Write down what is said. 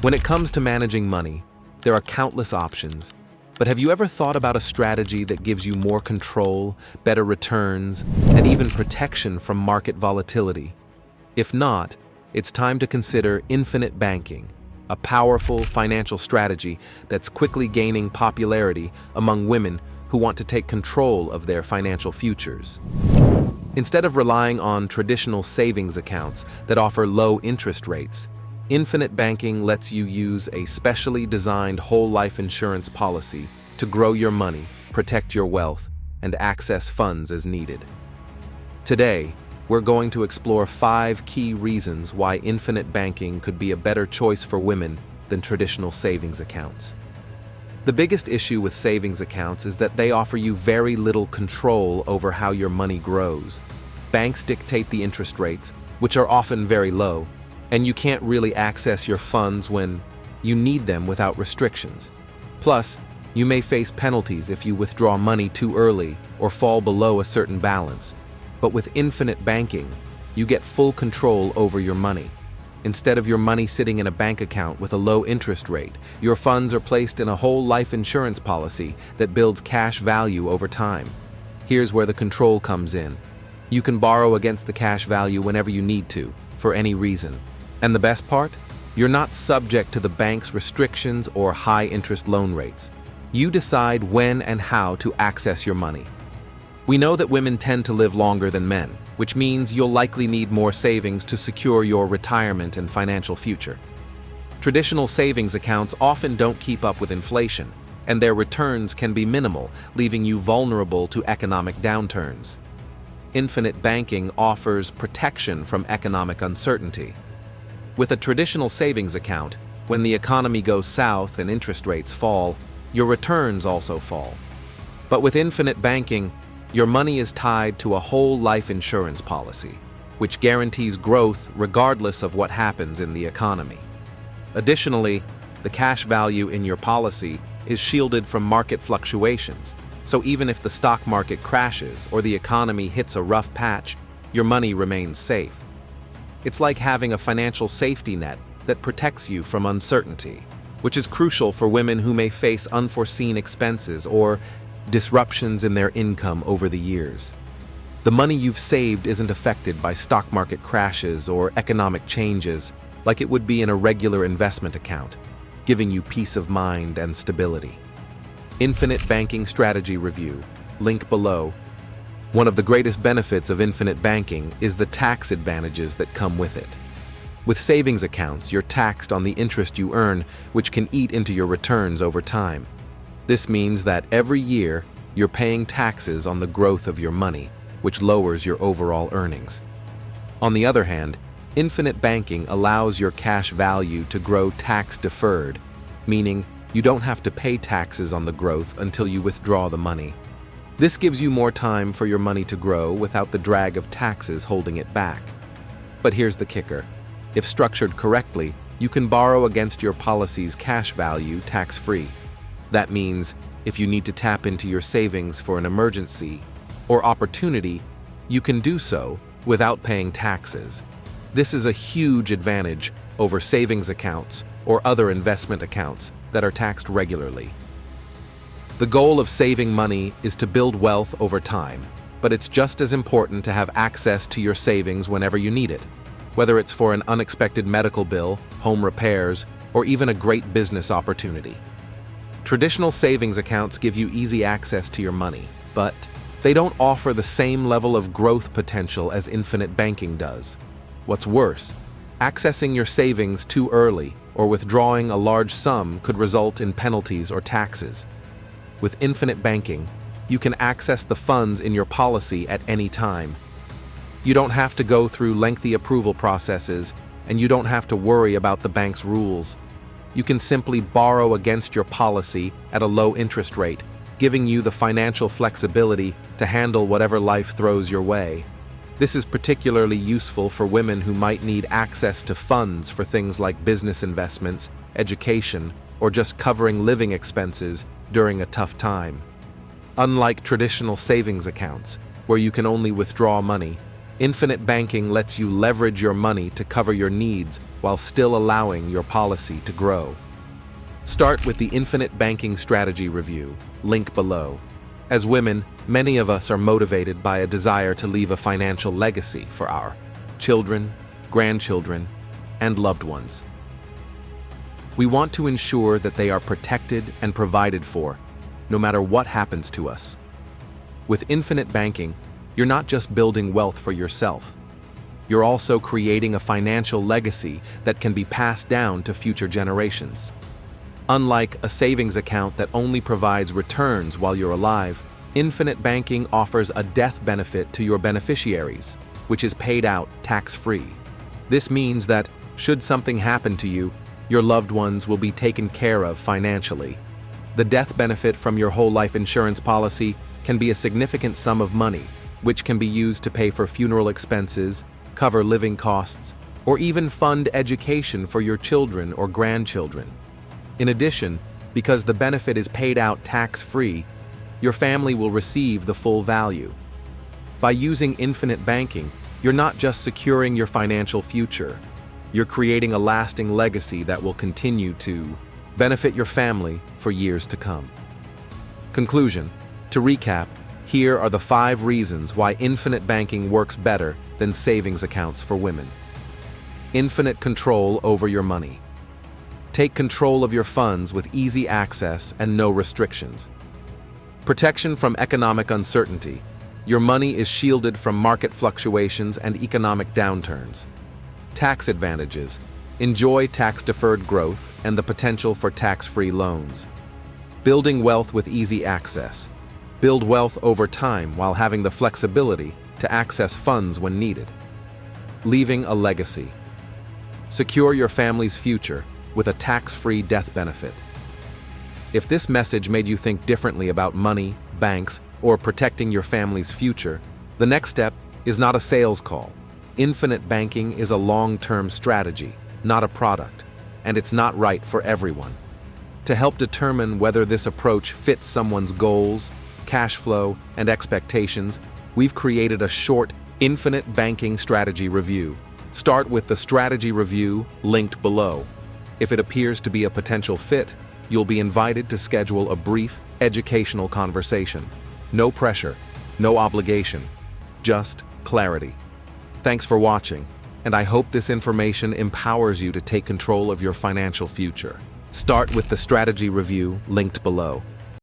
When it comes to managing money, there are countless options. But have you ever thought about a strategy that gives you more control, better returns, and even protection from market volatility? If not, it's time to consider infinite banking, a powerful financial strategy that's quickly gaining popularity among women who want to take control of their financial futures. Instead of relying on traditional savings accounts that offer low interest rates, infinite banking lets you use a specially designed whole life insurance policy to grow your money, protect your wealth, and access funds as needed. Today, we're going to explore 5 key reasons why infinite banking could be a better choice for women than traditional savings accounts. The biggest issue with savings accounts is that they offer you very little control over how your money grows. Banks dictate the interest rates, which are often very low, and you can't really access your funds when you need them without restrictions. Plus, you may face penalties if you withdraw money too early or fall below a certain balance. But with infinite banking, you get full control over your money. Instead of your money sitting in a bank account with a low interest rate, your funds are placed in a whole life insurance policy that builds cash value over time. Here's where the control comes in. You can borrow against the cash value whenever you need to, for any reason. And the best part? You're not subject to the bank's restrictions or high-interest loan rates. You decide when and how to access your money. We know that women tend to live longer than men, which means you'll likely need more savings to secure your retirement and financial future. Traditional savings accounts often don't keep up with inflation, and their returns can be minimal, leaving you vulnerable to economic downturns. Infinite banking offers protection from economic uncertainty. With a traditional savings account, when the economy goes south and interest rates fall, your returns also fall. But with infinite banking, your money is tied to a whole life insurance policy, which guarantees growth regardless of what happens in the economy. Additionally, the cash value in your policy is shielded from market fluctuations, so even if the stock market crashes or the economy hits a rough patch, your money remains safe. It's like having a financial safety net that protects you from uncertainty, which is crucial for women who may face unforeseen expenses or disruptions in their income over the years. The money you've saved isn't affected by stock market crashes or economic changes like it would be in a regular investment account, giving you peace of mind and stability. Infinite Banking Strategy Review, link below. One of the greatest benefits of infinite banking is the tax advantages that come with it. With savings accounts, you're taxed on the interest you earn, which can eat into your returns over time. This means that every year, you're paying taxes on the growth of your money, which lowers your overall earnings. On the other hand, infinite banking allows your cash value to grow tax-deferred, meaning you don't have to pay taxes on the growth until you withdraw the money. This gives you more time for your money to grow without the drag of taxes holding it back. But here's the kicker. If structured correctly, you can borrow against your policy's cash value tax-free. That means if you need to tap into your savings for an emergency or opportunity, you can do so without paying taxes. This is a huge advantage over savings accounts or other investment accounts that are taxed regularly. The goal of saving money is to build wealth over time, but it's just as important to have access to your savings whenever you need it, whether it's for an unexpected medical bill, home repairs, or even a great business opportunity. Traditional savings accounts give you easy access to your money, but they don't offer the same level of growth potential as infinite banking does. What's worse, accessing your savings too early or withdrawing a large sum could result in penalties or taxes. With infinite banking, you can access the funds in your policy at any time. You don't have to go through lengthy approval processes, and you don't have to worry about the bank's rules. You can simply borrow against your policy at a low interest rate, giving you the financial flexibility to handle whatever life throws your way. This is particularly useful for women who might need access to funds for things like business investments, education, or just covering living expenses during a tough time. Unlike traditional savings accounts, where you can only withdraw money, Infinite banking lets you leverage your money to cover your needs while still allowing your policy to grow. Start with the Infinite Banking Strategy Review, link below. As women, many of us are motivated by a desire to leave a financial legacy for our children, grandchildren, and loved ones. We want to ensure that they are protected and provided for, no matter what happens to us. With infinite banking, you're not just building wealth for yourself. You're also creating a financial legacy that can be passed down to future generations. Unlike a savings account that only provides returns while you're alive, infinite banking offers a death benefit to your beneficiaries, which is paid out tax-free. This means that, should something happen to you, your loved ones will be taken care of financially. The death benefit from your whole life insurance policy can be a significant sum of money, which can be used to pay for funeral expenses, cover living costs, or even fund education for your children or grandchildren. In addition, because the benefit is paid out tax-free, your family will receive the full value. By using infinite banking, you're not just securing your financial future, you're creating a lasting legacy that will continue to benefit your family for years to come. Conclusion. To recap, here are the 5 reasons why infinite banking works better than savings accounts for women. Infinite control over your money. Take control of your funds with easy access and no restrictions. Protection from economic uncertainty. Your money is shielded from market fluctuations and economic downturns. Tax advantages. Enjoy tax-deferred growth and the potential for tax-free loans. Building wealth with easy access. Build wealth over time while having the flexibility to access funds when needed. Leaving a legacy. Secure your family's future with a tax-free death benefit. If this message made you think differently about money, banks, or protecting your family's future, the next step is not a sales call. Infinite banking is a long-term strategy, not a product, and it's not right for everyone. To help determine whether this approach fits someone's goals, cash flow, and expectations, we've created a short, infinite banking strategy review. Start with the strategy review linked below. If it appears to be a potential fit, you'll be invited to schedule a brief, educational conversation. No pressure, no obligation, just clarity. Thanks for watching, and I hope this information empowers you to take control of your financial future. Start with the strategy review linked below.